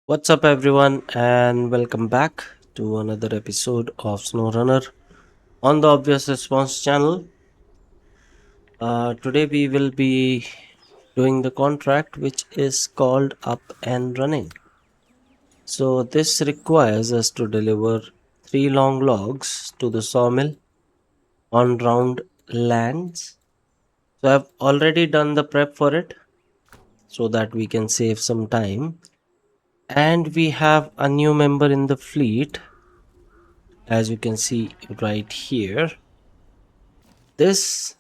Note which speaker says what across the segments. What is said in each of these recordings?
Speaker 1: What's up, everyone, and welcome back to another episode of Snowrunner on the Obvious Response channel. Today, we will be doing the contract which is called Up and Running. So, this requires us to deliver three long logs to the sawmill on round lands. So, I've already done the prep for it so that we can save some time. And we have a new member in the fleet, as you can see right here. This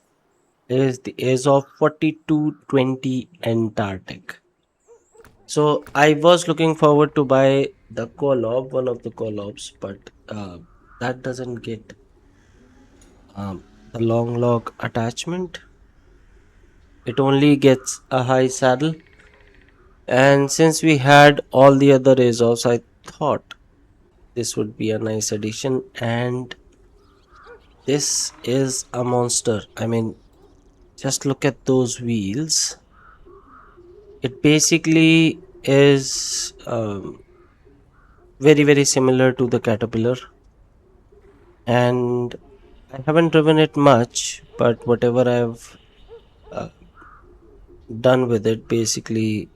Speaker 1: is the age of 4220 Antarctic. So I was looking forward to buy the collab, one of the collabs, but that doesn't get the long log attachment. It only gets a high saddle. And since we had all the other Azovs, I thought this would be a nice addition. And this is a monster. I mean, just look at those wheels. It basically is very similar to the Caterpillar, and I haven't driven it much, but whatever I've uh, done with it, basically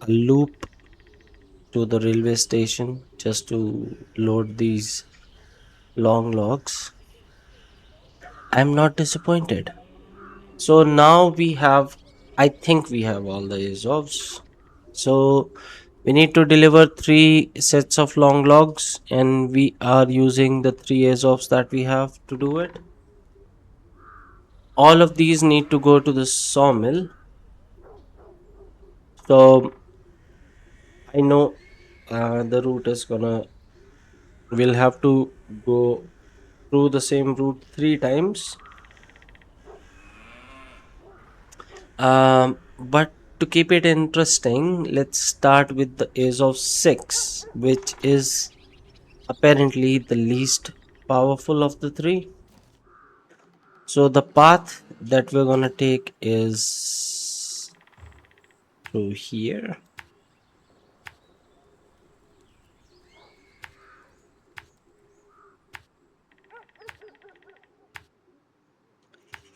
Speaker 1: a loop to the railway station just to load these long logs. I'm not disappointed. So now we have, I think we have all the Azovs. So we need to deliver three sets of long logs, and we are using the three Azovs that we have to do it. All of these need to go to the sawmill. So I know the route is gonna, we'll have to go through the same route three times. But to keep it interesting, let's start with the Azov 6, which is apparently the least powerful of the three. So the path that we're gonna take is through here.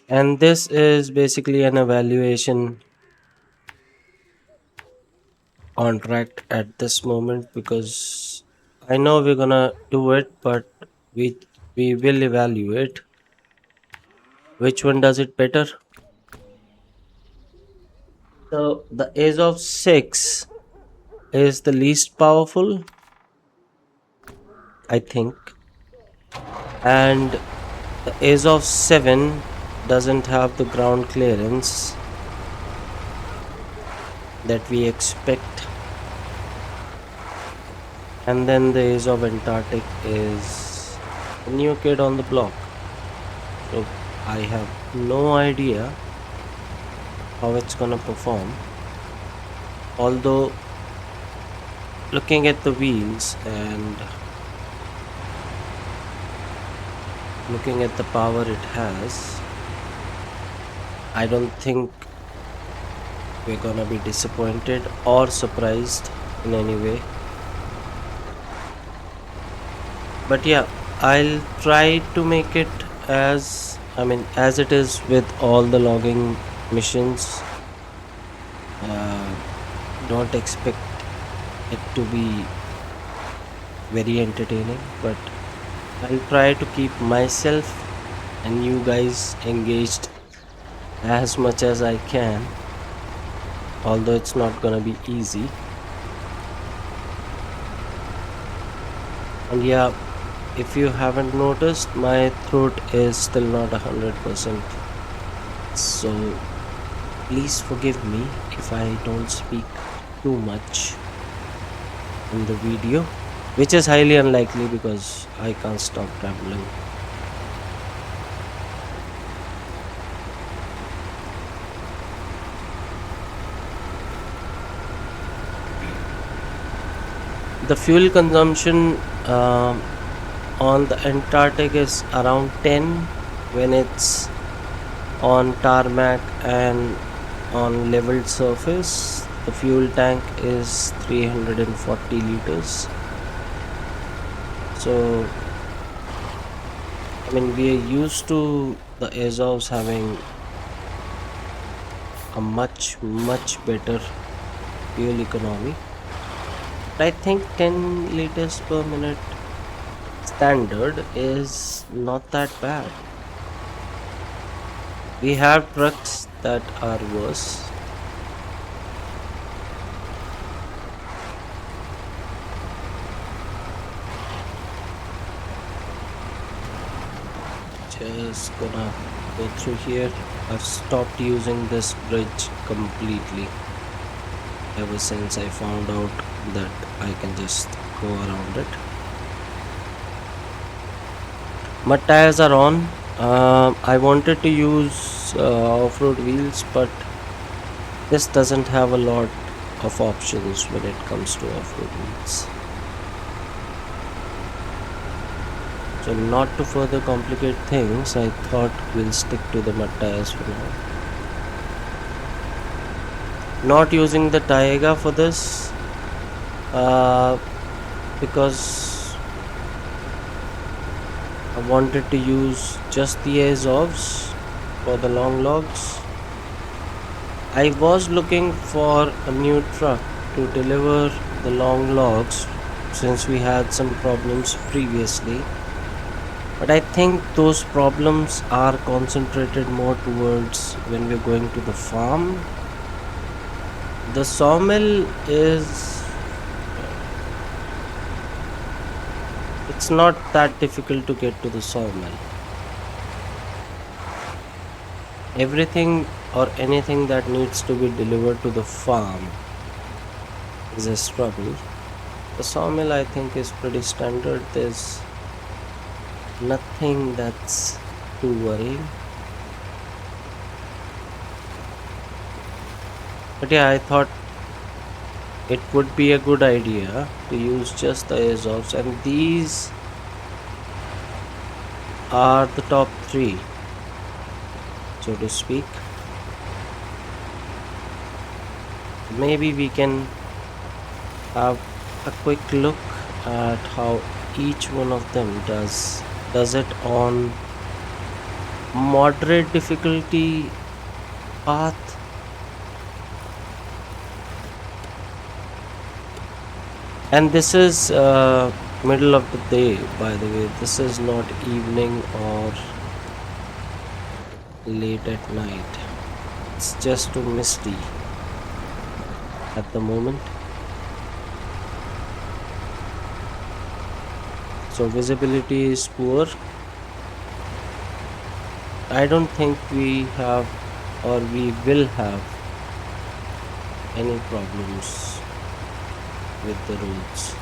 Speaker 1: And this is basically an evaluation contract at this moment because I know we're gonna do it, but we we will evaluate which one does it better. So the Ace of Six is the least powerful, I think, and the Ace of Seven doesn't have the ground clearance that we expect. And then the Ace of Antarctic is a new kid on the block. So I have no idea how it's gonna perform. Although looking at the wheels and looking at the power it has, I don't think we're gonna be disappointed or surprised in any way. But yeah, I'll try to make it as it is with all the logging missions. uh, don't expect it to be very entertaining, but I'll try to keep myself and you guys engaged as much as I can, although it's not gonna be easy. And yeah, if you haven't noticed, my throat is still not 100%. So please forgive me if I don't speak too much in the video, which is highly unlikely because I can't stop traveling. The fuel consumption on the Antarctic is around 10 when it's on tarmac and on leveled surface. The fuel tank is 340 liters. So, I mean, we are used to the Azovs having a much better fuel economy. But I think 10 liters per minute standard is not that bad. We have trucks that are worse. Just gonna go through here. I've stopped using this bridge completely ever since I found out that I can just go around it. My tires are on. I wanted to use off-road wheels, but this doesn't have a lot of options when it comes to off-road wheels. So not to further complicate things, I thought we'll stick to the mud tires for now. Not using the Taiga for this uh, because I wanted to use just the Azovs for the long logs. I was looking for a new truck to deliver the long logs since we had some problems previously. But I think those problems are concentrated more towards when we're going to the farm. The sawmill is, it's not that difficult to get to the sawmill. Everything or anything that needs to be delivered to the farm is a struggle. The sawmill, I think, is pretty standard. There's nothing that's too worrying. But yeah, I thought it would be a good idea to use just the Azovs, and these are the top three, so to speak. Maybe we can have a quick look at how each one of them does it on moderate difficulty path. And this is middle of the day, by the way. This is not evening or late at night. It's just too misty at the moment. So visibility is poor. I don't think we have or we will have any problems with the roads.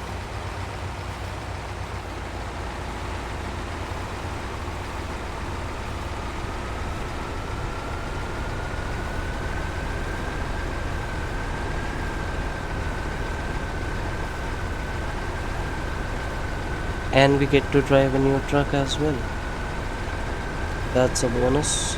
Speaker 1: And we get to drive a new truck as well. That's a bonus.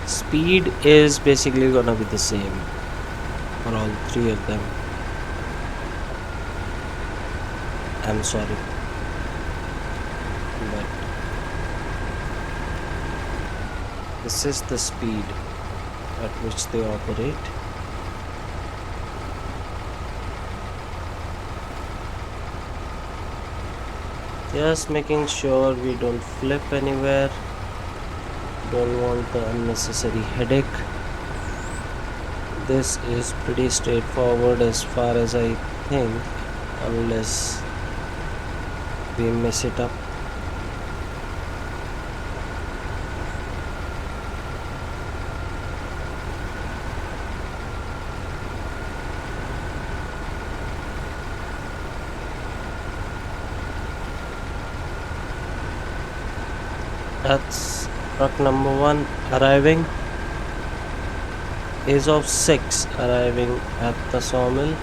Speaker 1: Speed is basically gonna be the same for all three of them. I'm sorry, but this is the speed at which they operate. Just making sure we don't flip anywhere. Don't want the unnecessary headache. This is pretty straightforward as far as I think, unless we mess it up. That's truck number one arriving. Is of six arriving at the sawmill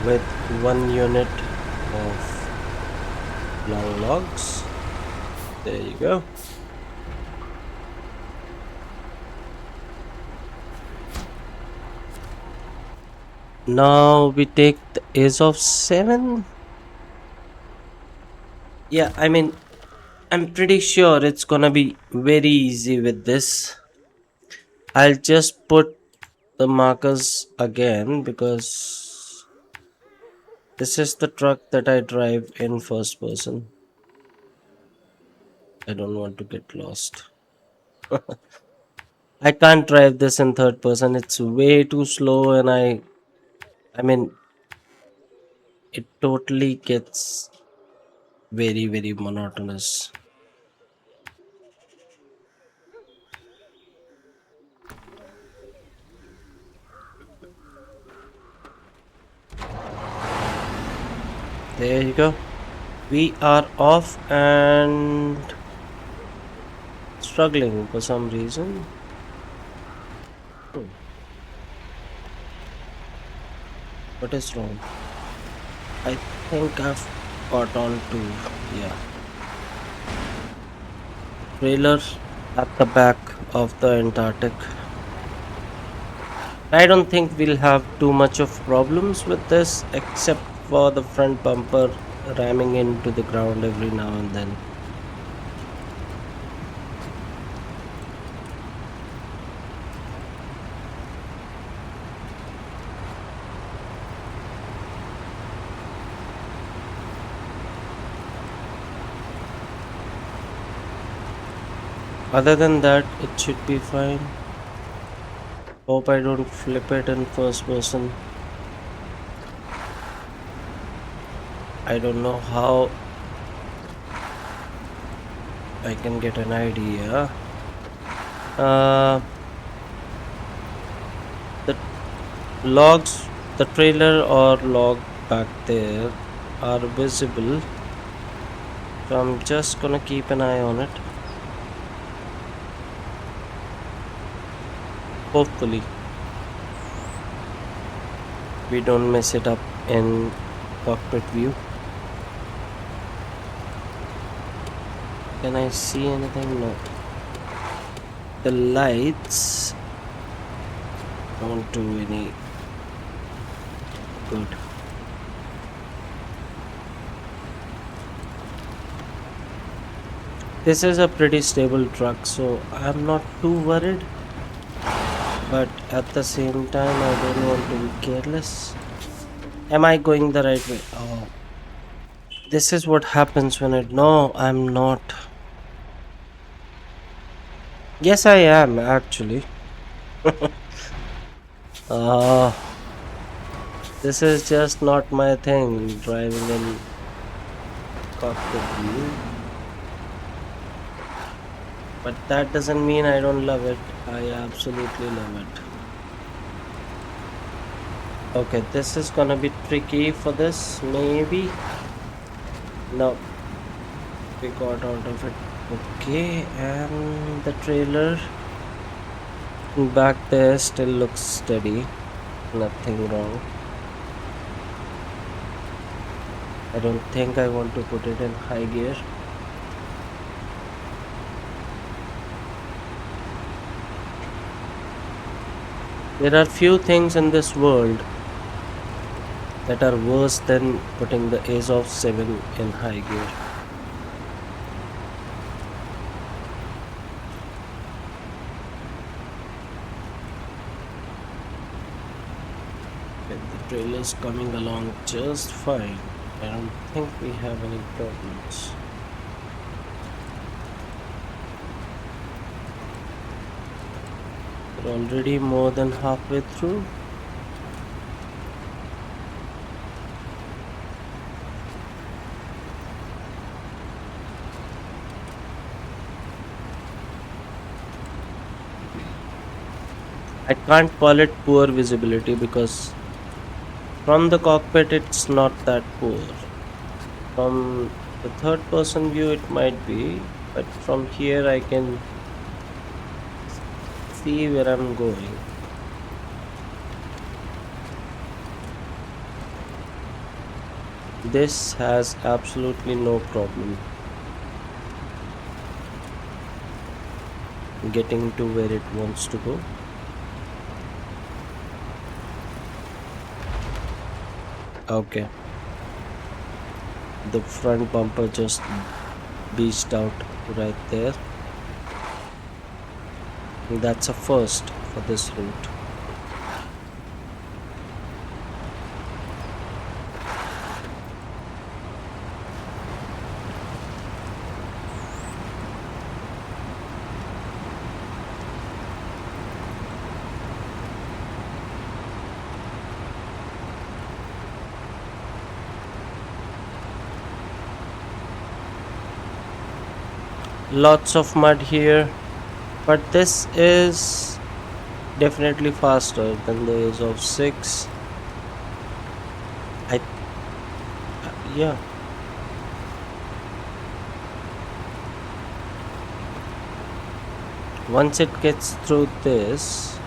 Speaker 1: with one unit of long logs. There you go. Now we take the Ace of seven. Yeah, I mean, I'm pretty sure it's gonna be very easy with this. I'll just put the markers again because this is the truck that I drive in first person. I don't want to get lost. I can't drive this in third person. It's way too slow and I mean it totally gets very monotonous. There you go. We are off and struggling for some reason. Hmm, what is wrong? I think I've got on to, yeah, trailer at the back of the Antarctic. I don't think we'll have too much of problems with this except for the front bumper ramming into the ground every now and then. Other than that, it should be fine. Hope I don't flip it in first person. I don't know how I can get an idea. Uh, the logs, the trailer or log back there are visible. So I'm just gonna keep an eye on it. Hopefully, we don't mess it up in cockpit view. Can I see anything? No. The lights don't do any good. This is a pretty stable truck, so I'm not too worried. But at the same time, I don't want to be careless. Am I going the right way? Oh, this is what happens when I. No, I'm not. Yes, I am actually. uh, this is just not my thing, driving in cockpit view. But that doesn't mean I don't love it. I absolutely love it. Okay, this is gonna be tricky for this, maybe. No, we got out of it. Okay, and the trailer back there still looks steady. Nothing wrong. I don't think I want to put it in high gear. There are few things in this world that are worse than putting the Ace of 7 in high gear. Okay, the trailer's coming along just fine. I don't think we have any problems. We're already more than halfway through. I can't call it poor visibility because From the cockpit, it's not that poor. From the third person view, it might be, but from here, I can see where I'm going. This has absolutely no problem getting to where it wants to go. Okay, the front bumper just beached out right there. That's a first for this route. Lots of mud here, but this is definitely faster than the age of 6. I Yeah, once it gets through this,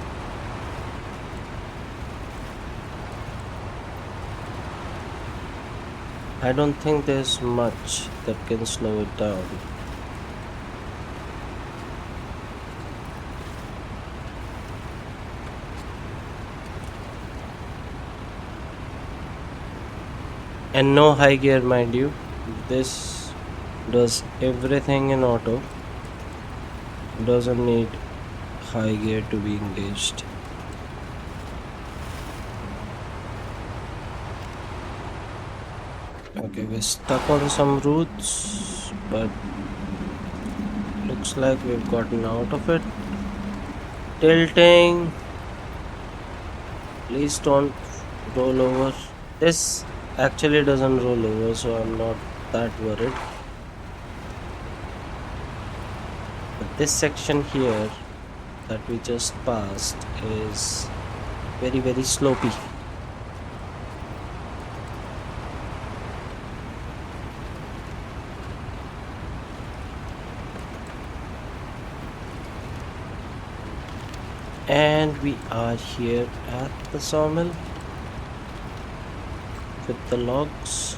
Speaker 1: I don't think there's much that can slow it down. And no high gear, mind you. This does everything in auto, doesn't need high gear to be engaged. Okay, we're stuck on some routes, but looks like we've gotten out of it. Tilting, please don't roll over. This actually doesn't roll over, so I'm not that worried. But this section here that we just passed is very, very slopey. And we are here at the sawmill with the logs.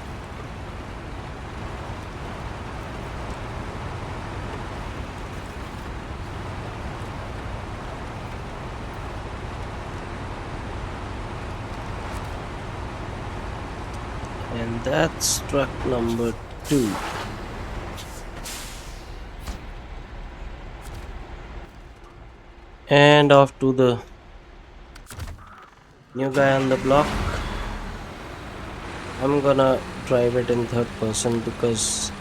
Speaker 1: And that's truck number 2. And off to the new guy on the block. I'm gonna drive it in third person because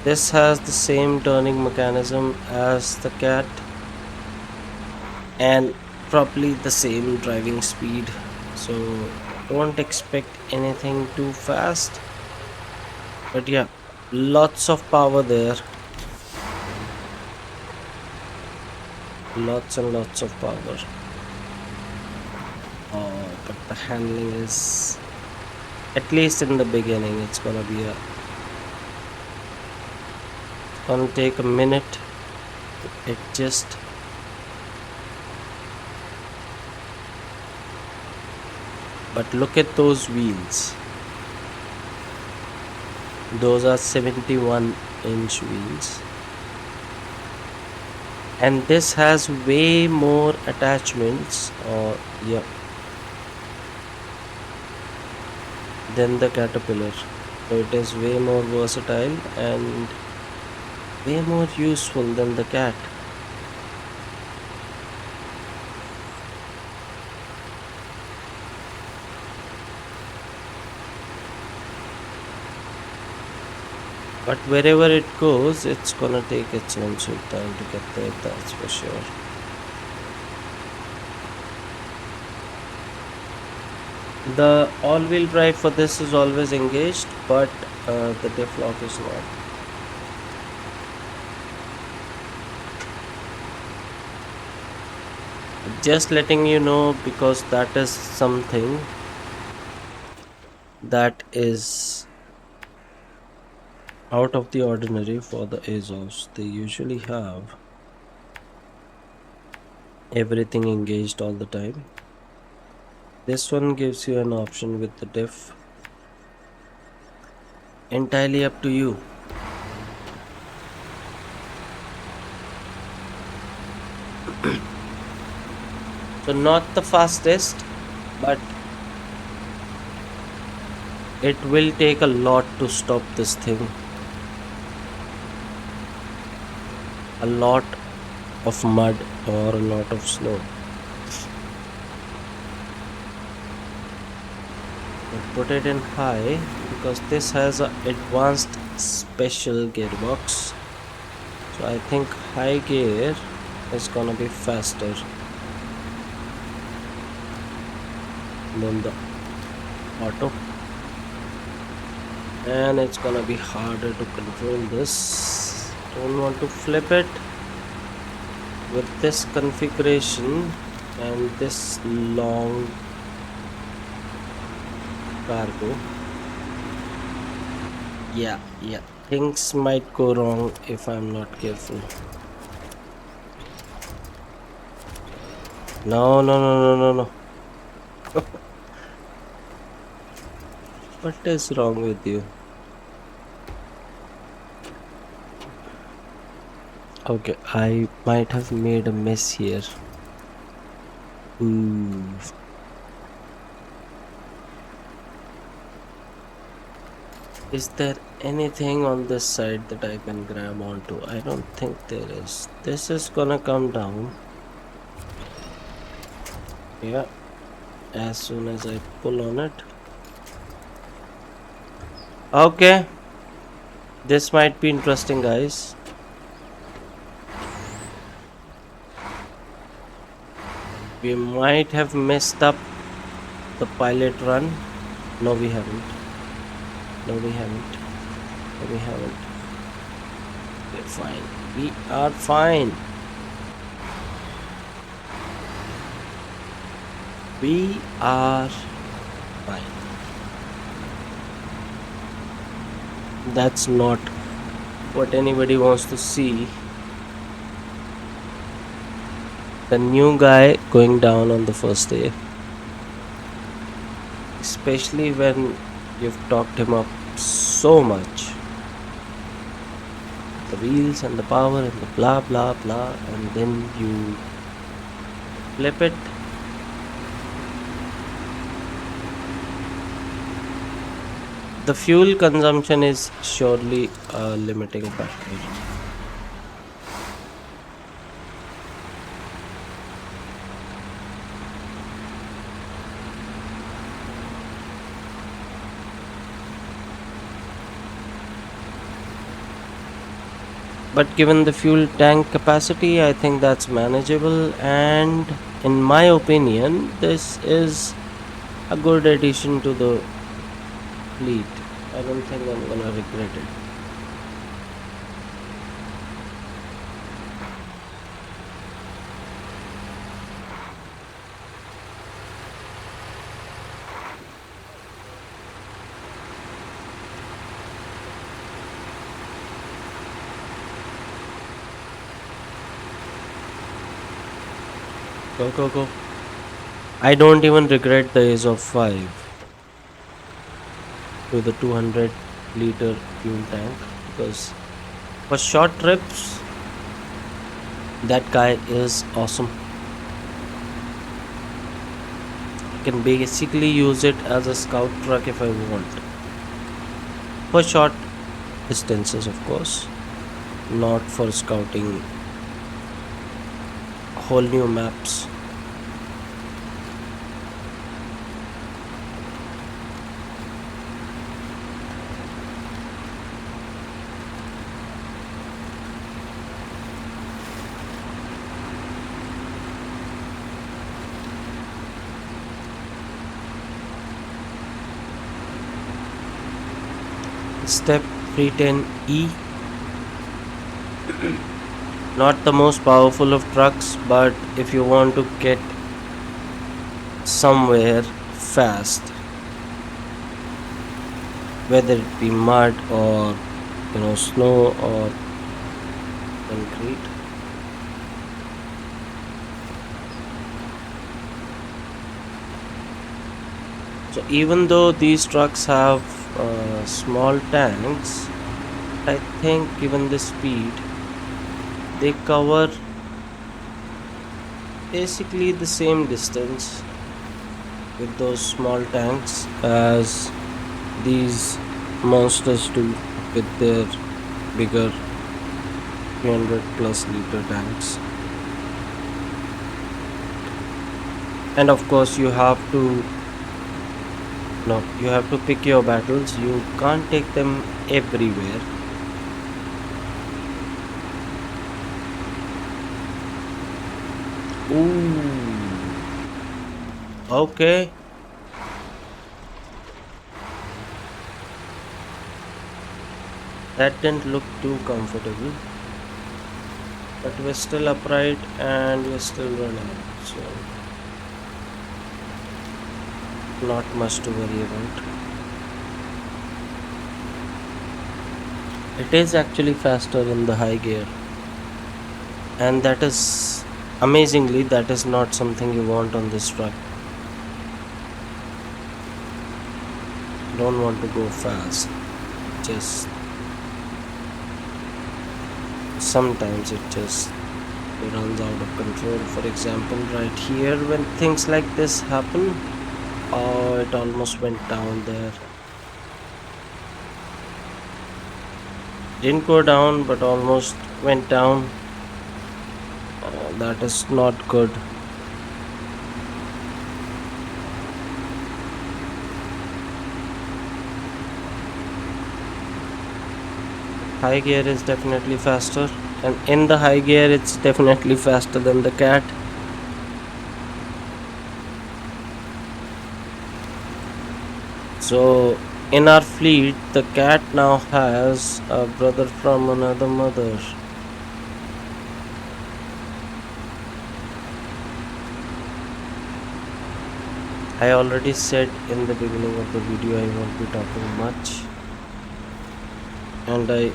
Speaker 1: this has the same turning mechanism as the cat and probably the same driving speed. So don't expect anything too fast. But yeah, lots of power there. Lots and lots of power. Oh, but the handling is, at least in the beginning, it's gonna take a minute to adjust. But look at those wheels. Those are 71-inch wheels. And this has way more attachments, or yeah, than the Caterpillar. So it is way more versatile and way more useful than the cat. But wherever it goes, it's gonna take its own sweet time to get there, that's for sure. The all-wheel drive for this is always engaged, but the diff lock is not. Just letting you know because that is something that is out of the ordinary for the Azos. They usually have everything engaged all the time. This one gives you an option with the diff. Entirely up to you. So, not the fastest, but it will take a lot to stop this thing. A lot of mud or a lot of snow. But put it in high because this has a advanced special gearbox. So I think high gear is gonna be faster than the auto, and it's gonna be harder to control this. Don't want to flip it with this configuration and this long cargo. Yeah, things might go wrong if I'm not careful. No. What is wrong with you? Okay, I might have made a mess here. Ooh. Is there anything on this side that I can grab onto? I don't think there is. This is gonna come down. Yeah, as soon as I pull on it. Okay, this might be interesting, guys. We might have messed up the pilot run. No, we haven't. No, we haven't. No, we haven't. We're fine. We are fine. We are fine. That's not what anybody wants to see. The new guy going down on the first day. Especially when you've talked him up so much. The wheels and the power and the blah blah blah, and then you flip it. The fuel consumption is surely a limiting factor. But given the fuel tank capacity, I think that's manageable, and in my opinion, this is a good addition to the fleet. I don't think I'm gonna regret it. Go. I don't even regret the Ace of 5 with the 200-liter fuel tank, because for short trips, that guy is awesome. I can basically use it as a scout truck if I want. For short distances, of course, not for scouting whole new maps. Step 310E, not the most powerful of trucks, but if you want to get somewhere fast, whether it be mud or snow or concrete. So even though these trucks have small tanks, I think given the speed, they cover basically the same distance with those small tanks as these monsters do with their bigger 300 plus liter tanks. And of course, you have to pick your battles. You can't take them everywhere. Ooh, okay. That didn't look too comfortable, but we're still upright and we're still running, so not much to worry about. It is actually faster in the high gear, and that is amazingly, that is not something you want on this truck. You don't want to go fast. Just sometimes it just runs out of control. For example, right here, when things like this happen, oh, it almost went down there. Didn't go down, but almost went down. That is not good. High gear is definitely faster, and in the high gear, it's definitely faster than the cat. So, in our fleet, the cat now has a brother from another mother. I already said in the beginning of the video I won't be talking much, and I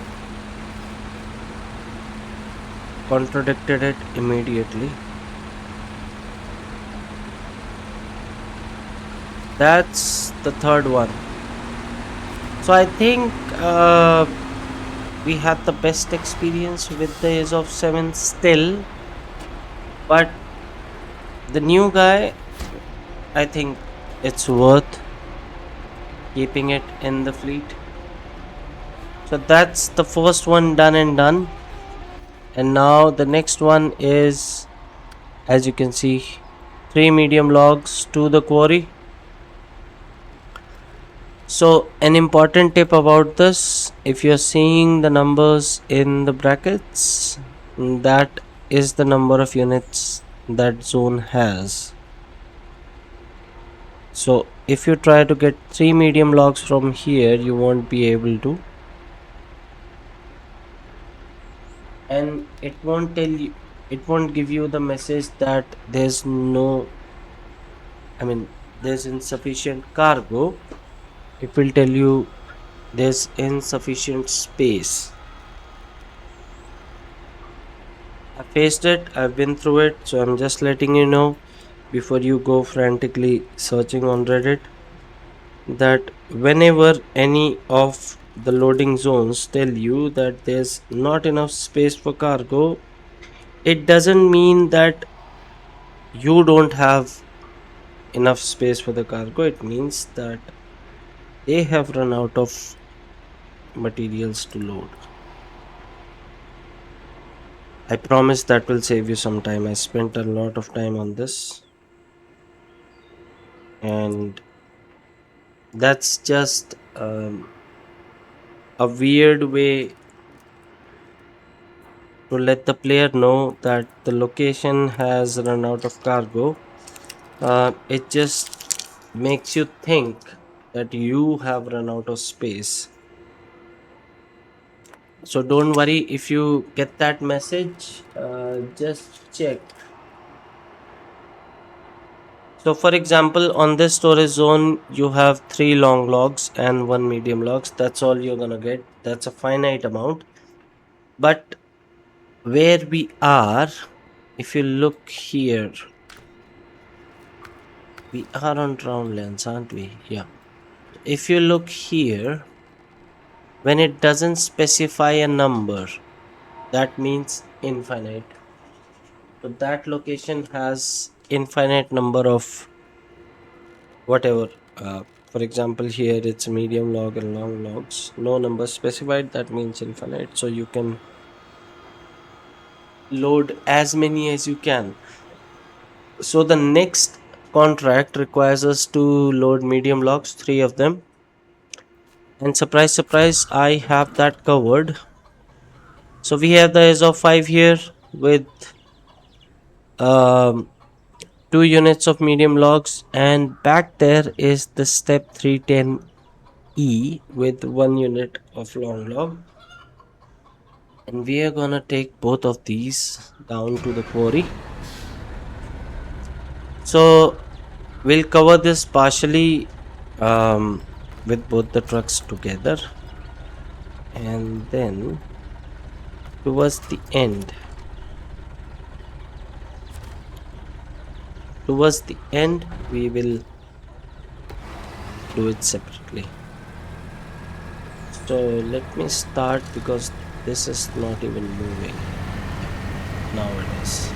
Speaker 1: contradicted it immediately. That's the third one. So I think we had the best experience with the Ace of 7 still, but the new guy, I think it's worth keeping it in the fleet. So that's the first one done and done. And now the next one is, as you can see, 3 medium logs to the quarry. So, an important tip about this, if you're seeing the numbers in the brackets, that is the number of units that zone has. So, if you try to get 3 medium logs from here, you won't be able to. And it won't give you the message that there's insufficient cargo. It will tell you there's insufficient space. I faced it, I've been through it, so I'm just letting you know before you go frantically searching on Reddit that whenever any of the loading zones tell you that there's not enough space for cargo, it doesn't mean that you don't have enough space for the cargo. It means that they have run out of materials to load. I promise that will save you some time. I spent a lot of time on this, and that's just a weird way to let the player know that the location has run out of cargo. It just makes you think that you have run out of space. So don't worry if you get that message, just check. So, for example, on this storage zone, you have three long logs and one medium logs. That's all you're gonna get. That's a finite amount. But where we are, if you look here, we are on Drownlands, aren't we? Yeah. If you look here, when it doesn't specify a number, that means infinite. So that location has infinite number of whatever. For example, here it's medium log and long logs. No number specified, that means infinite. So you can load as many as you can. So the next contract requires us to load medium logs, three of them. And surprise, surprise, I have that covered. So we have the as of 5 here with um, 2 units of medium logs, and back there is the step 310E with 1 unit of long log. And we are gonna take both of these down to the quarry. So we'll cover this partially with both the trucks together, and then towards the end we will do it separately. So let me start because this is not even moving. Yeah, now it is.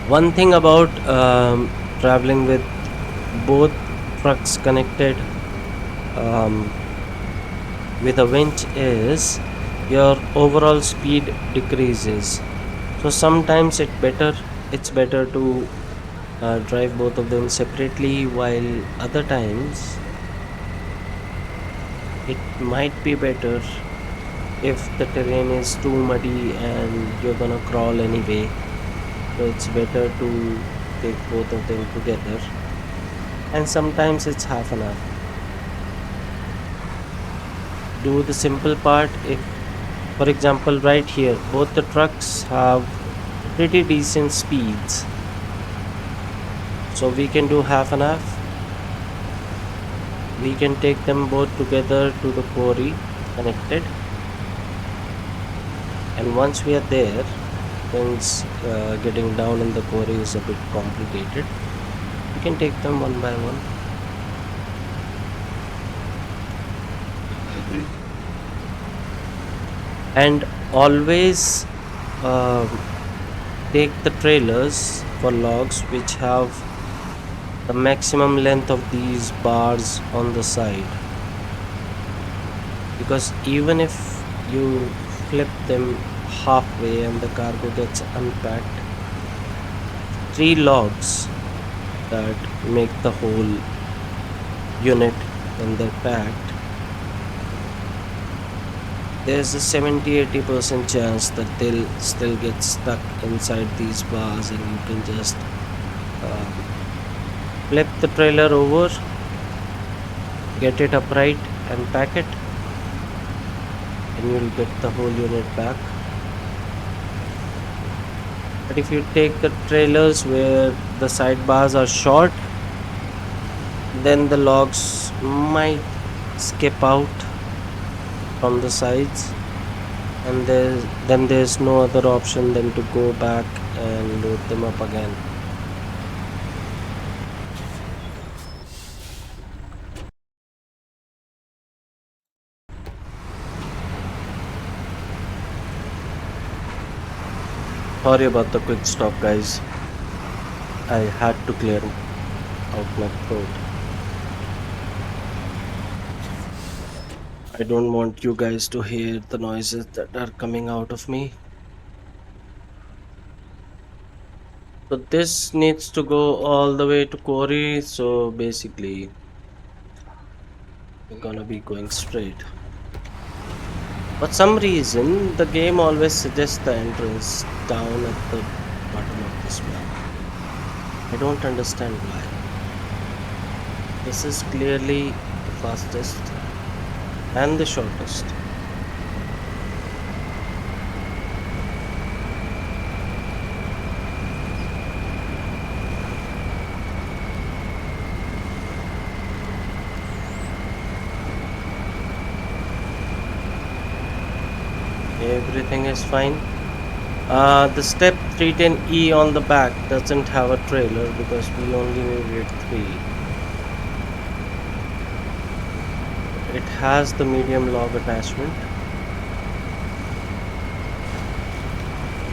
Speaker 1: One thing about traveling with both trucks connected um, with a winch is your overall speed decreases. So sometimes it's better to drive both of them separately, while other times it might be better if the terrain is too muddy and you're gonna crawl anyway. So it's better to take both of them together. And sometimes it's half an hour. Do the simple part. If, for example, right here, both the trucks have pretty decent speeds. So we can do half and half. We can take them both together to the quarry connected. And once we are there, since getting down in the quarry is a bit complicated, we can take them one by one. And always take the trailers for logs which have the maximum length of these bars on the side, because even if you flip them halfway and the cargo gets unpacked, three logs that make the whole unit when they're packed, there's a 70-80% chance that they'll still get stuck inside these bars, and you can just um, flip the trailer over, get it upright and pack it, and you'll get the whole unit back. But if you take the trailers where the side bars are short, then the logs might skip out from the sides, and then there's no other option than to go back and load them up again. Sorry about the quick stop, guys. I had to clear out my throat. I don't want you guys to hear the noises that are coming out of me. So this needs to go all the way to quarry. So basically, we're gonna be going straight. For some reason, the game always suggests the entrance down at the bottom of this map. I don't understand why. This is clearly the fastest and the shortest. Everything is fine. The step 310E on the back doesn't have a trailer because we only needed three. It has the medium log attachment.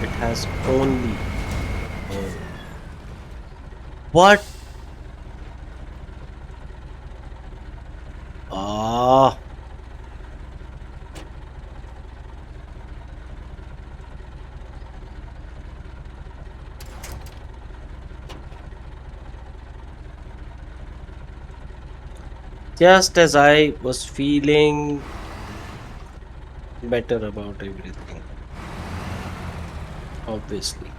Speaker 1: It has only. Oh. What? Ah. Just as I was feeling better about everything, obviously,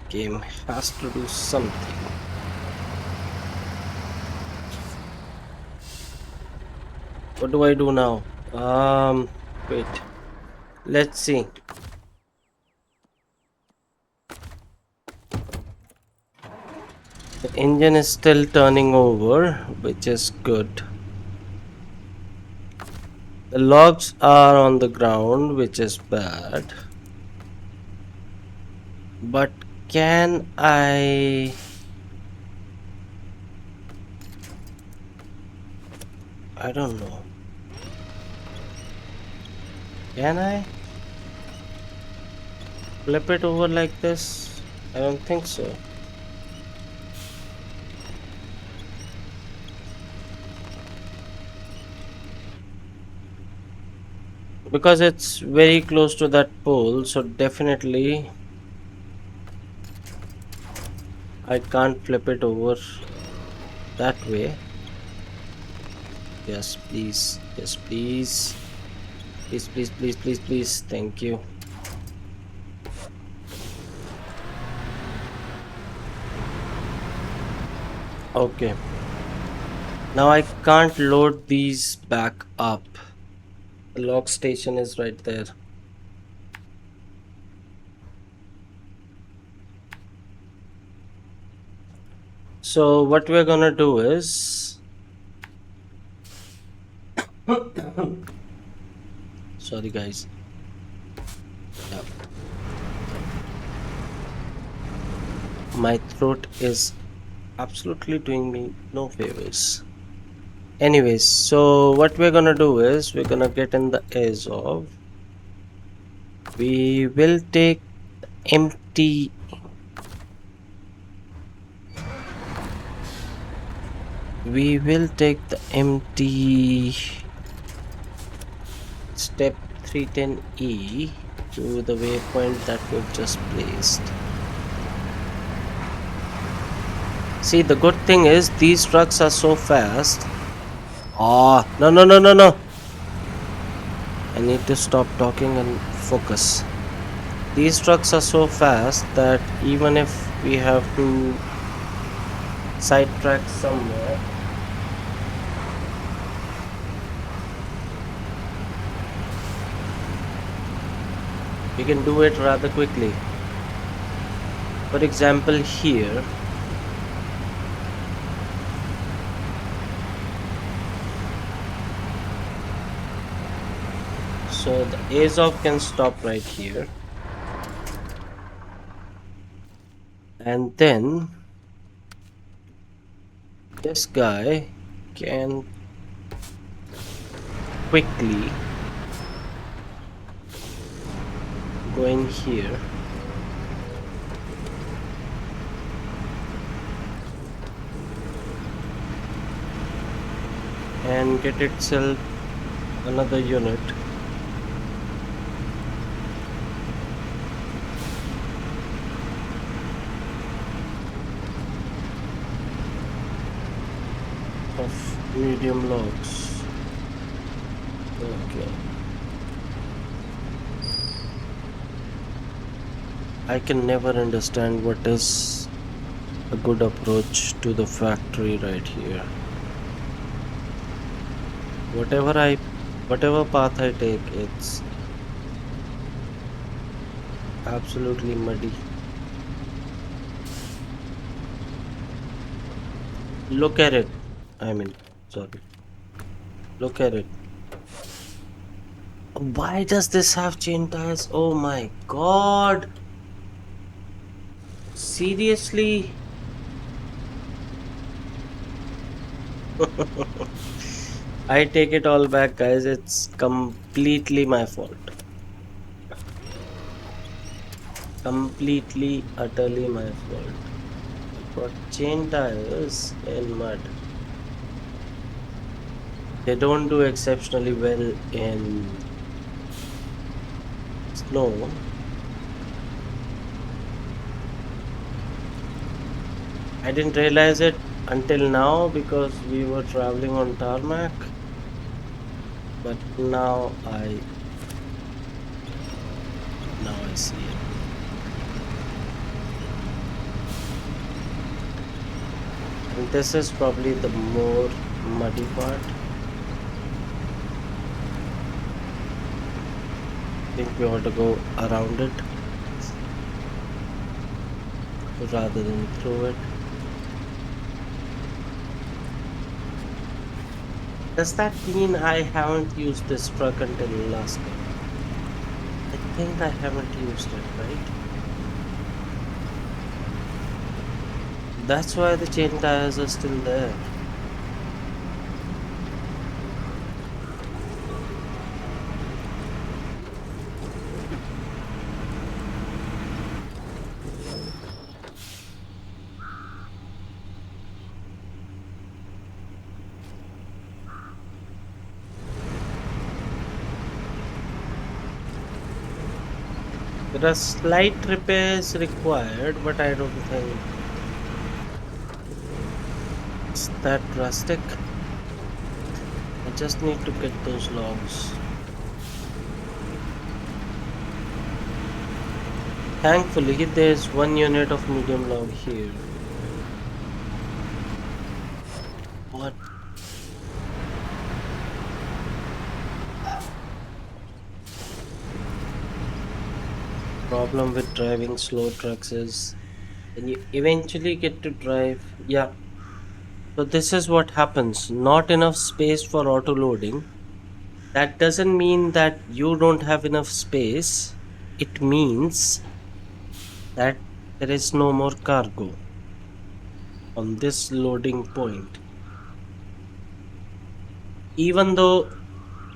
Speaker 1: game has to do something. What do I do now? Wait. Let's see. The engine is still turning over, which is good. The logs are on the ground, which is bad. But can I don't know. Can I flip it over like this? I don't think so. Because it's very close to that pole, so definitely I can't flip it over that way. Yes, please. Yes, please. Please, please, please, please, please. Thank you. Okay. Now I can't load these back up. The log station is right there. So what we're gonna do is sorry guys. Yeah. My throat is absolutely doing me no favors. Anyways, so what we're gonna do is we're gonna get in the edge of. We will take empty. We will take the empty step 310E to the waypoint that we've just placed. See, the good thing is these trucks are so fast. Oh, no, no, no, no, no. I need to stop talking and focus. These trucks are so fast that even if we have to sidetrack somewhere, we can do it rather quickly. For example, here. So the Azov can stop right here. And then this guy can quickly go in here. And get itself another unit. Of medium logs. Okay. I can never understand what is a good approach to the factory right here. Whatever path I take, it's absolutely muddy. Look at it. I mean, sorry. Look at it. Why does this have chain tires? Oh my god. Seriously? I take it all back, guys. It's completely my fault. Completely, utterly my fault. I got chain tires in mud. They don't do exceptionally well in snow. I didn't realize it until now because we were traveling on tarmac, but now I see it. And this is probably the more muddy part. Think we ought to go around it rather than through it. Does that mean I haven't used this truck until Alaska? I think I haven't used it, right? That's why the chain tires are still there. There are slight repairs required, but I don't think it's that drastic. I just need to get those logs. Thankfully, there's one unit of medium log here. What problem with driving slow trucks is when you eventually get to drive, yeah. So this is what happens. Not enough space for auto loading. That doesn't mean that you don't have enough space. It means that there is no more cargo on this loading point. Even though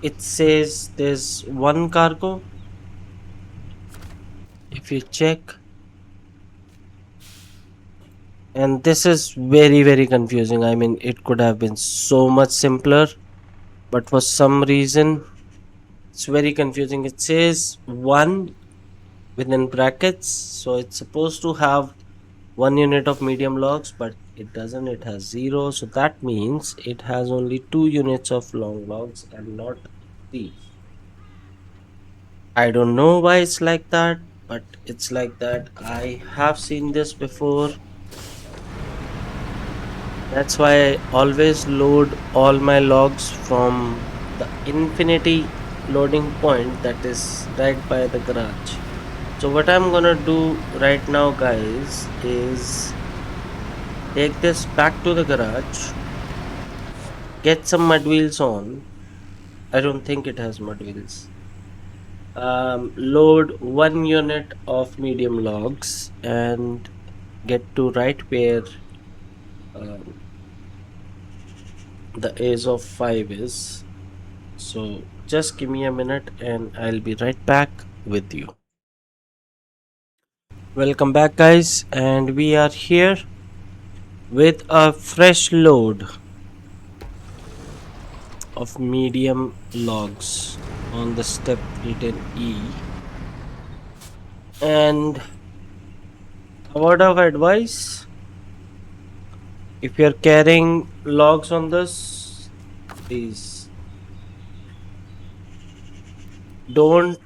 Speaker 1: it says there's one cargo, if you check, and this is very, very confusing. I mean, it could have been so much simpler, but for some reason, it's very confusing. It says one within brackets, so it's supposed to have one unit of medium logs, but it doesn't. It has zero, so that means it has only 2 units of long logs and not three. I don't know why it's like that, but it's like that. I have seen this before. That's why I always load all my logs from the infinity loading point that is right by the garage. So what I'm gonna do right now, guys, is take this back to the garage, get some mud wheels on. I don't think it has mud wheels. Load one unit of medium logs and get to right where um, the A's of 5 is. So just give me a minute and I'll be right back with you. Welcome back, guys, and we are here with a fresh load of medium logs on the step written E. And a word of advice, if you're carrying logs on this, please don't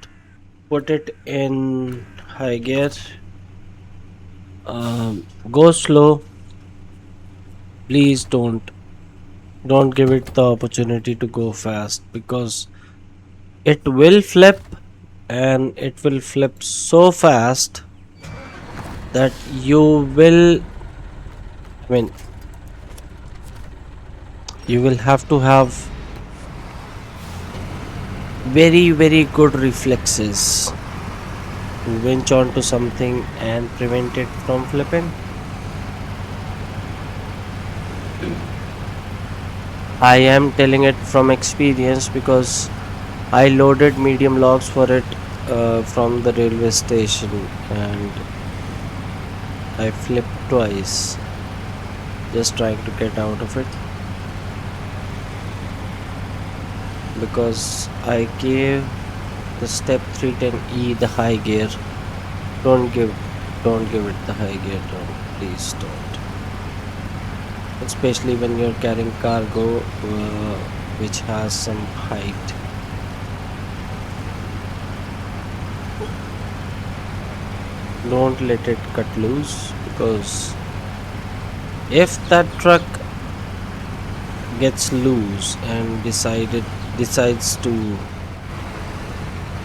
Speaker 1: put it in high gear. Go slow. Please don't give it the opportunity to go fast because it will flip, and it will flip so fast that I mean you will have to have very, very good reflexes to winch onto something and prevent it from flipping. I am telling it from experience because I loaded medium logs for it from the railway station and I flipped twice just trying to get out of it because I gave the step 310E the high gear. Don't give don't give it the high gear, don't, please don't. Especially when you're carrying cargo which has some height. Don't let it cut loose because if that truck gets loose and decides to,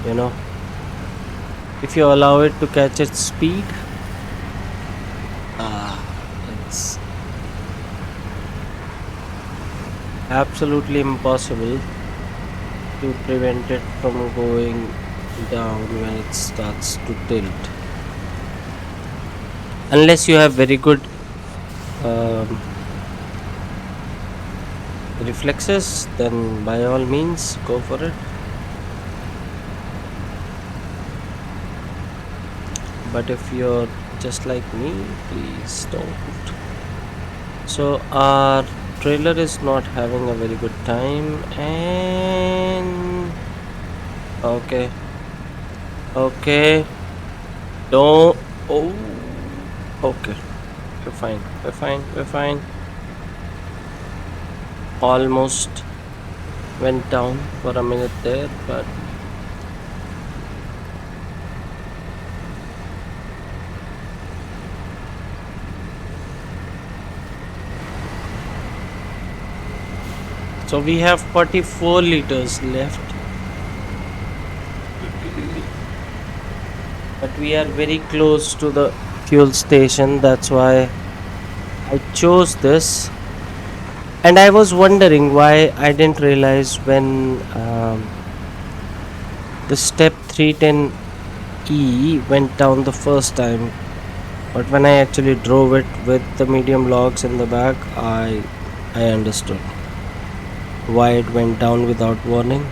Speaker 1: you know, if you allow it to catch its speed, it's absolutely impossible to prevent it from going down when it starts to tilt. Unless you have very good um, reflexes, then by all means go for it. But if you're just like me, please don't. So our trailer is not having a very good time, and okay, okay, don't. Oh, okay, we're fine, we're fine, we're fine. Almost went down for a minute there, but so we have 44 liters left, but we are very close to the fuel station. That's why I chose this. And I was wondering why I didn't realize when the step 310E went down the first time. But when I actually drove it with the medium logs in the back, I understood why it went down without warning.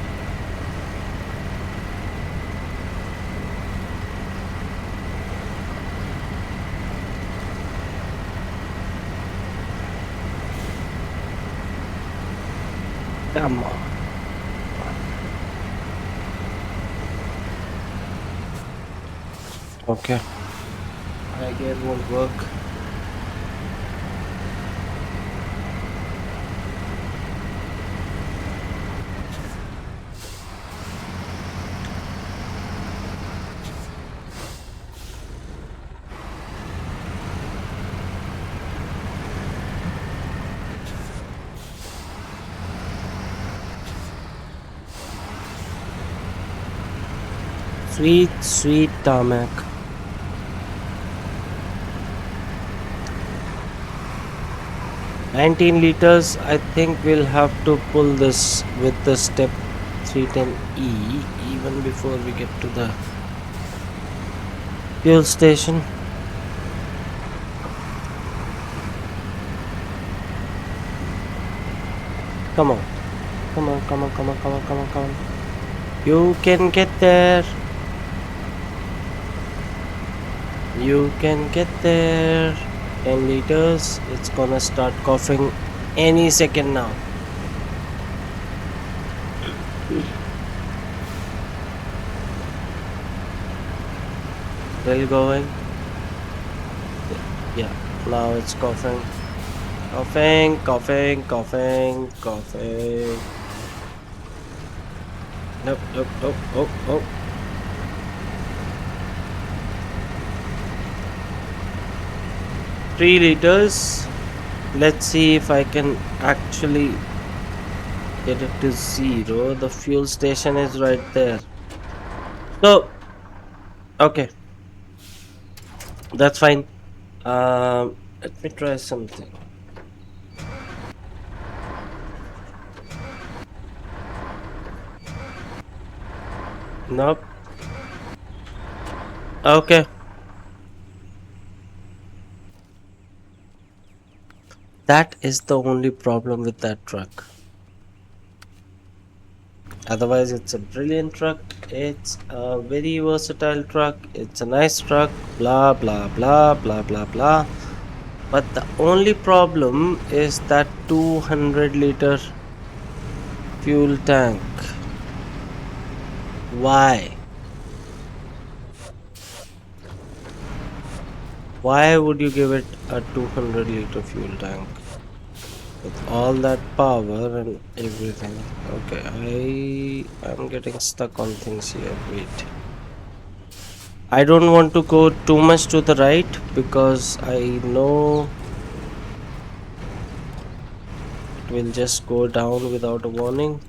Speaker 1: Come on. Okay. I gear won't work. Sweet, sweet tarmac. 19 liters. I think we'll have to pull this with the step 310E even before we get to the fuel station. Come on. Come on, come on, come on, come on, come on, come on. You can get there. You can get there. 10 liters. It's gonna start coughing any second now. Still going. Yeah, now it's coughing. Coughing, coughing, coughing, coughing. Nope, nope, nope, oh, oh. 3 liters. Let's see if I can actually get it to zero. The fuel station is right there. So, okay, that's fine. Let me try something. Nope. Okay. That is the only problem with that truck. Otherwise, it's a brilliant truck. It's a very versatile truck. It's a nice truck. Blah, blah, blah, blah, blah, blah. But the only problem is that 200-liter fuel tank. Why? Why would you give it a 200-liter fuel tank with all that power and everything? Okay, I am getting stuck on things here. Wait. I don't want to go too much to the right because I know it will just go down without a warning.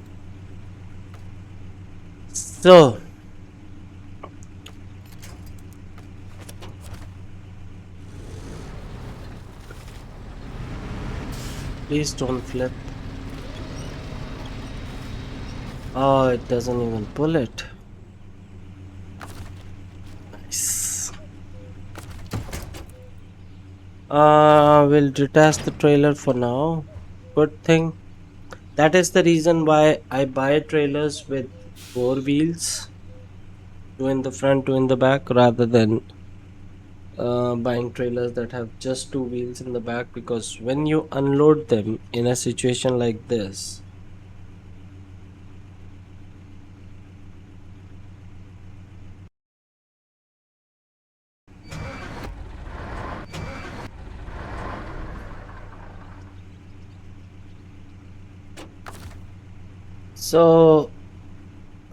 Speaker 1: So, please don't flip. Oh, it doesn't even pull it. Nice. We'll detach the trailer for now. Good thing. That is the reason why I buy trailers with four wheels, two in the front, two in the back, rather than buying trailers that have just two wheels in the back. Because when you unload them in a situation like this, so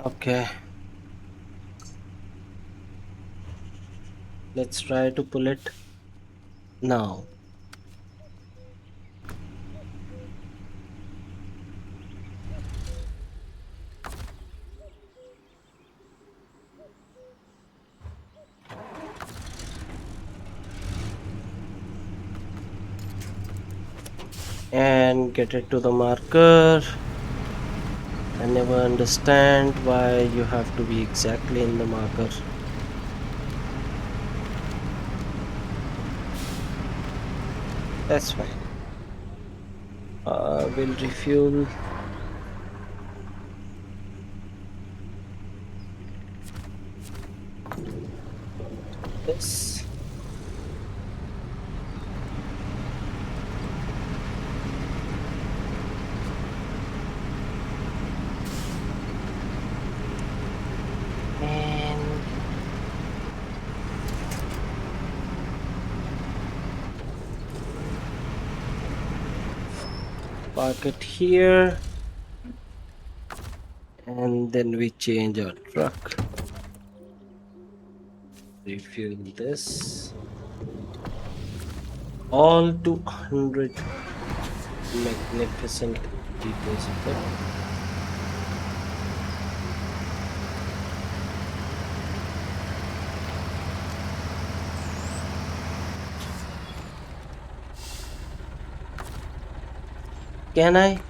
Speaker 1: okay, let's try to pull it now. And get it to the marker. I never understand why you have to be exactly in the marker. That's fine. We'll refuel this. And park it here. And then we change our truck. Refuel this. All 200 magnificent liters of it. Can I?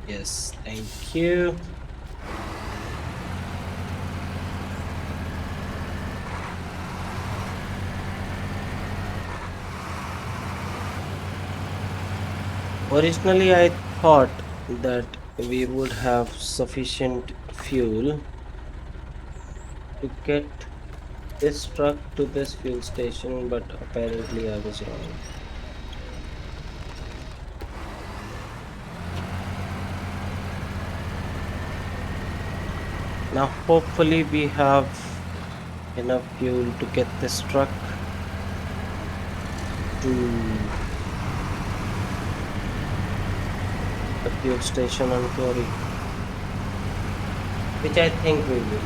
Speaker 1: Yes, thank you. Originally, I thought that we would have sufficient fuel to get this truck to this fuel station, but apparently I was wrong. Now, hopefully, we have enough fuel to get this truck to the fuel station on Glory, which I think we will.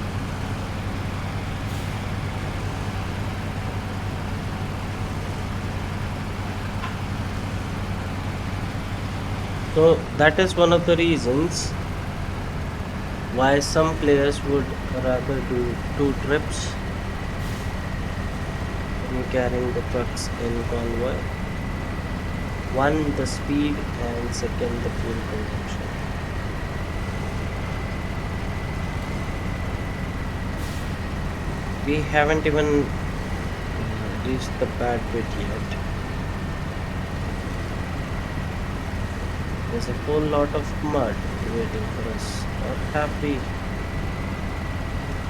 Speaker 1: So that is one of the reasons why some players would rather do two trips in carrying the trucks in convoy. One, the speed, and second, the fuel consumption. we haven't even reached the bad bit yet. There's a whole lot of mud waiting for us. Or have we?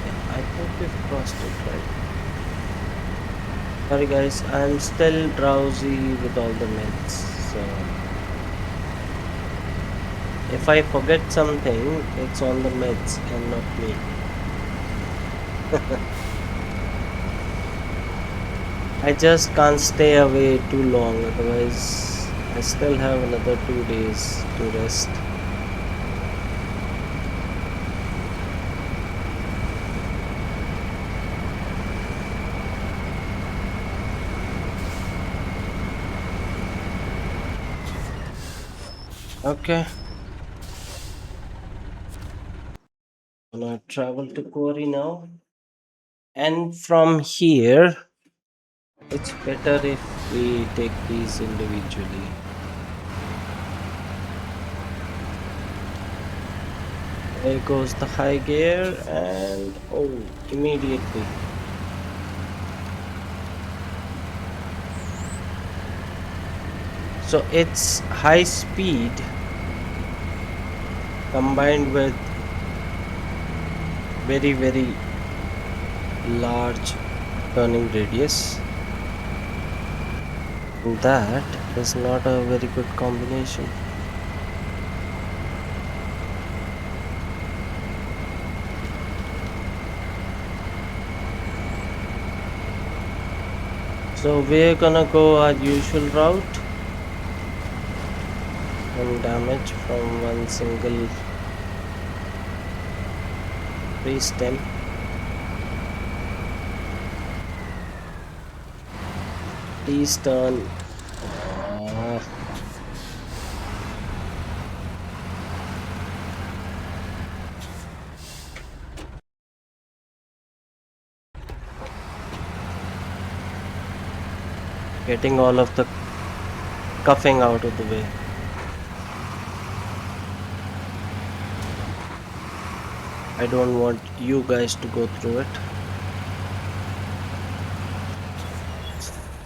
Speaker 1: Yeah, I think we've crossed it, right? Sorry guys, I'm still drowsy with all the meds. So if I forget something, it's on the meds and not me. I just can't stay away too long, otherwise I still have another 2 days to rest. Okay, gonna travel to Quarry now. And from here, it's better if we take these individually. There goes the high gear, and oh, immediately. So it's high speed combined with very large turning radius. That is not a very good combination. So we're gonna go our usual route and damage from one single tree stem. Please turn. Ah, getting all of the cuffing out of the way. I don't want you guys to go through it.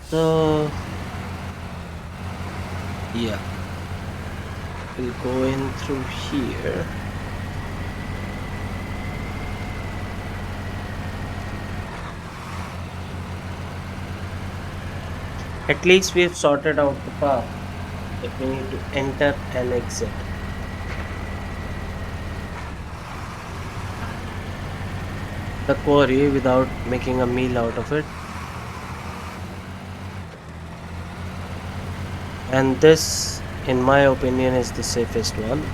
Speaker 1: So yeah, we'll go in through here. At least we have sorted out the path that we need to enter and exit the quarry without making a meal out of it. And this, in my opinion, is the safest one.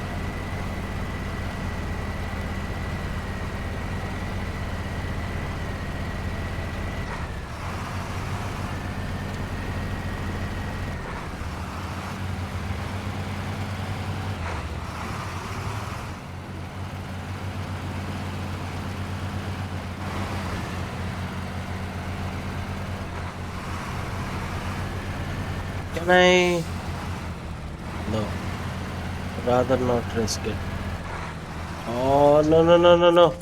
Speaker 1: Can I? No. Rather not risk it. Oh, no.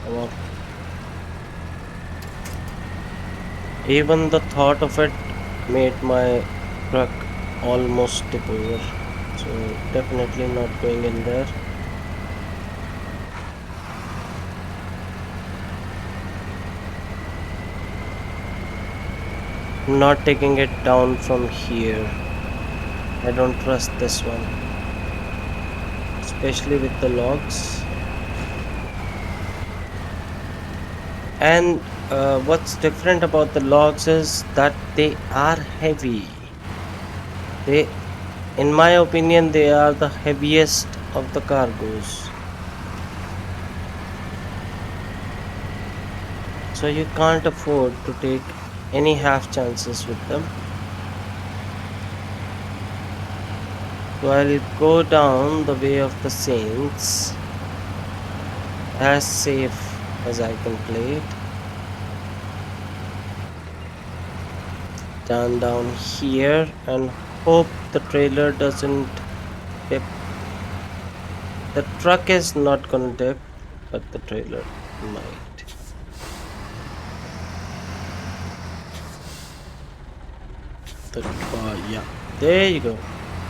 Speaker 1: Come on. Even the thought of it made my truck almost tip over. So definitely not going in there. I'm not taking it down from here. I don't trust this one. Especially with the logs. And what's different about the logs is that they are heavy. They, in my opinion, they are the heaviest of the cargoes. So you can't afford to take any half chances with them. So I'll go down the way of the saints, as safe as I can play it. Turn down here and hope the trailer doesn't dip. The truck is not gonna dip, but the trailer might. Yeah. There you go.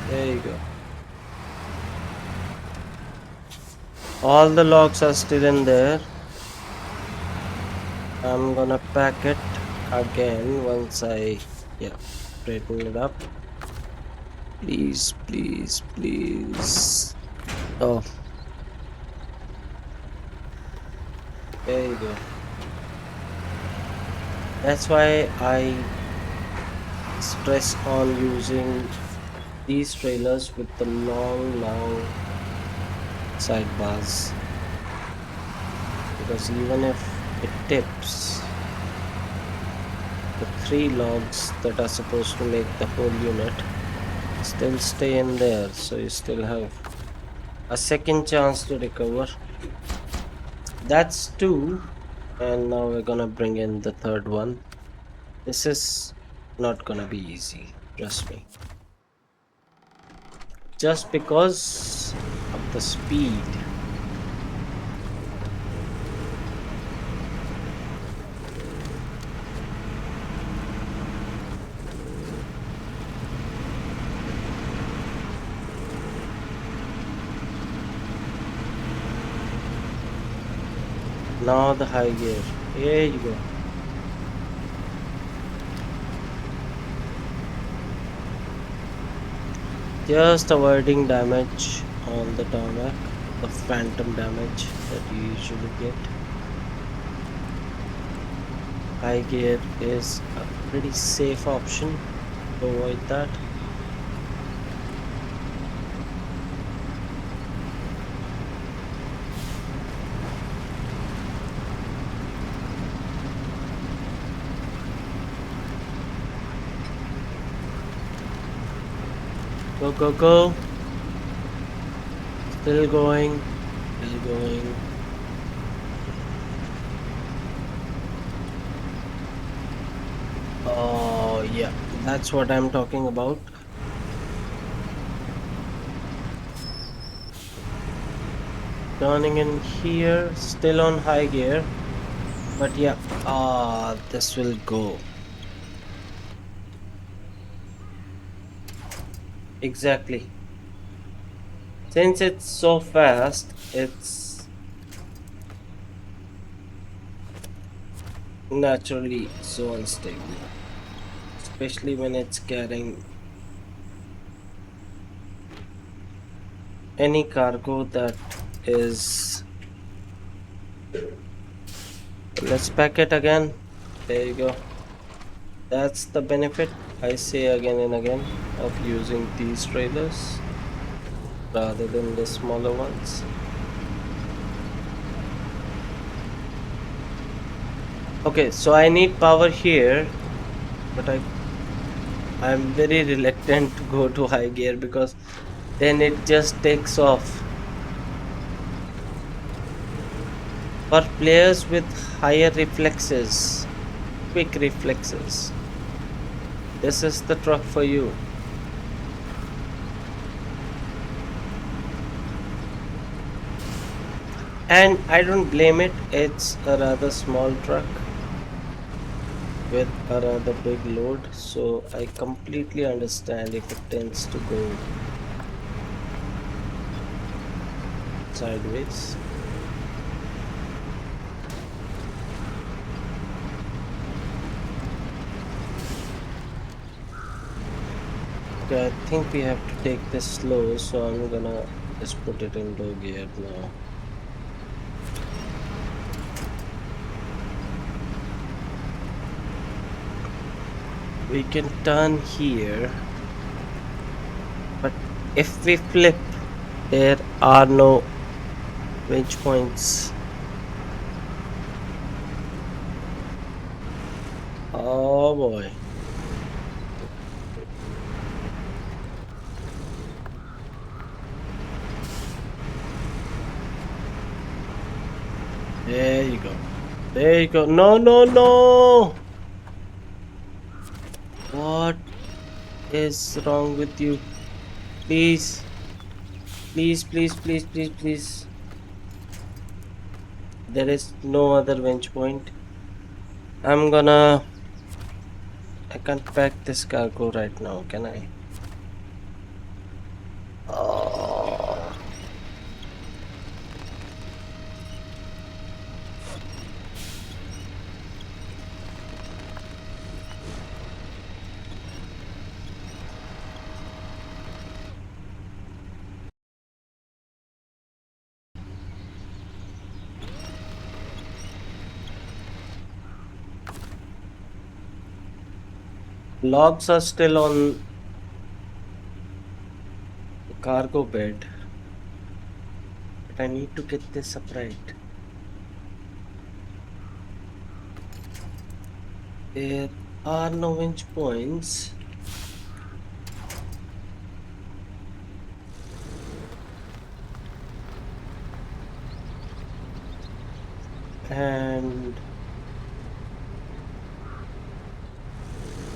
Speaker 1: There you go. All the logs are still in there. I'm gonna pack it again once I, yeah, straighten it up. Please, please, please. Oh, there you go. That's why I stress on using these trailers with the long sidebars, because even if it tips, the three logs that are supposed to make the whole unit still stay in there, so you still have a second chance to recover. That's two, and now we're gonna bring in the third one. This is not gonna be easy, trust me. Just because of the speed. Now the high gear. Here you go. Just avoiding damage on the tarmac, the phantom damage that you usually get. High gear is a pretty safe option to avoid that. Go, go, go. Still going. Still going. Oh, yeah. That's what I'm talking about. Turning in here. Still on high gear. But yeah. This will go. Exactly. Since it's so fast, it's naturally so unstable. Especially when it's carrying any cargo that is. Let's pack it again. There you go. That's the benefit, I say again and again, of using these trailers rather than the smaller ones. Okay, so I need power here, but I'm very reluctant to go to high gear because then it just takes off. For players with higher reflexes, quick reflexes, this is the truck for you. And I don't blame it, it's a rather small truck with a rather big load, so I completely understand if it tends to go sideways. Okay, I think we have to take this slow, so I'm gonna just put it in low gear now. We can turn here, but if we flip, there are no winch points. Oh boy. There you go. There you go. No, no, no! What is wrong with you? Please. Please, please, please, please, please. There is no other winch point. I'm gonna I can't pack this cargo right now, can I? Oh. Logs are still on the cargo bed, but I need to get this upright. There are no winch points. And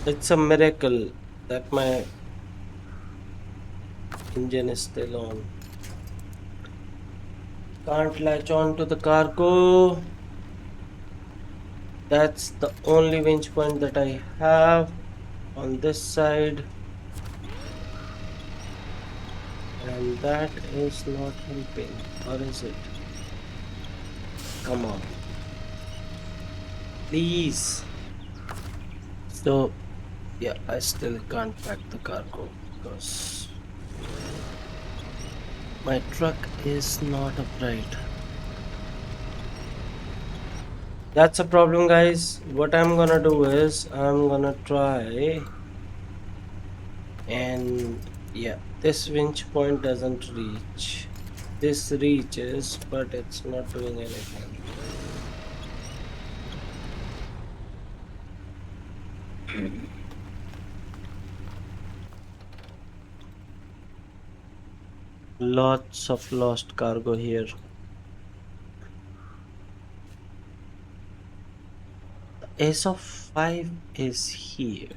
Speaker 1: it's a miracle that my engine is still on. Can't latch on to the cargo. That's the only winch point that I have on this side. And that is not helping. Or is it? Come on. Please. So, yeah, I still can't pack the cargo because my truck is not upright. That's a problem, guys. What I'm gonna do is I'm gonna try, and yeah, this winch point doesn't reach. This reaches, but it's not doing anything. Lots of lost cargo here. Ace of 5 is here.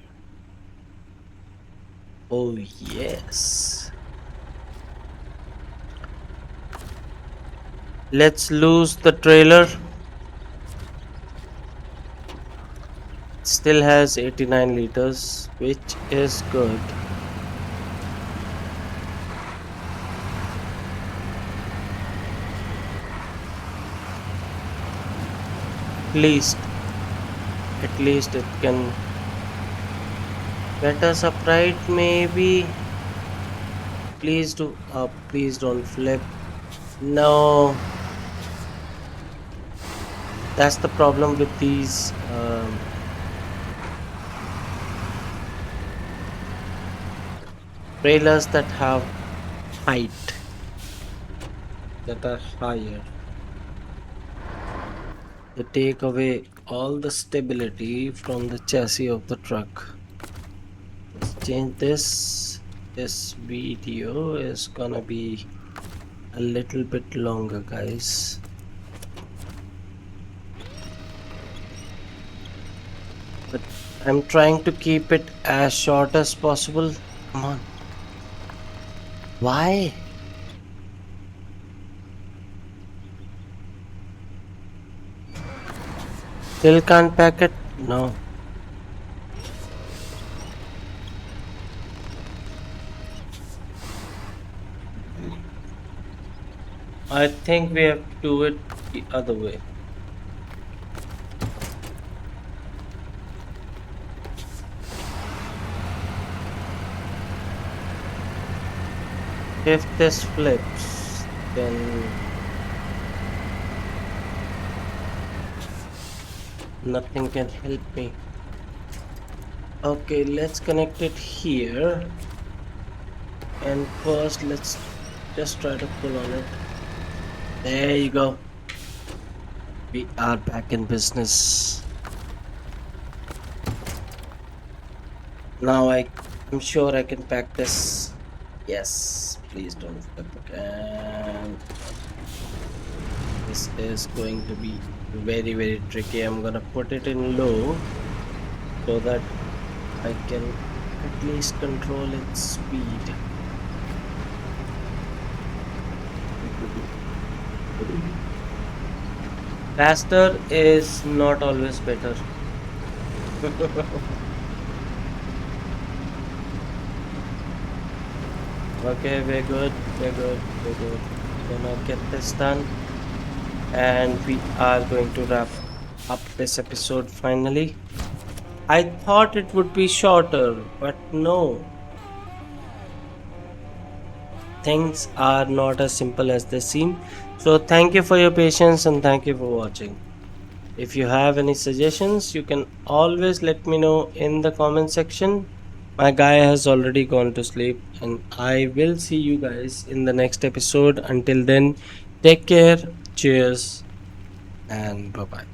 Speaker 1: Oh, yes. Let's lose the trailer. Still has 89 liters, which is good. Least, at least it can get us upright, maybe. Please do. Please don't flip. No, that's the problem with these trailers that have height, that are higher. They take away all the stability from the chassis of the truck. Let's change this. This video is gonna be a little bit longer, guys. But I'm trying to keep it as short as possible. Come on. Why? Still can't pack it? No. I think we have to do it the other way. If this flips, then nothing can help me. Okay, let's connect it here. And first, let's just try to pull on it. There you go. We are back in business. Now I'm sure I can pack this. Yes, please don't flip again. This is going to be very tricky. I'm gonna put it in low so that I can at least control its speed. Faster is not always better. Okay, we're good. We're good. We're good. We're gonna get this done, and we are going to wrap up this episode finally. I thought it would be shorter, but no, things are not as simple as they seem. So, thank you for your patience and thank you for watching. If you have any suggestions, you can always let me know in the comment section. My guy has already gone to sleep, and I will see you guys in the next episode. Until then, take care, cheers, and bye bye.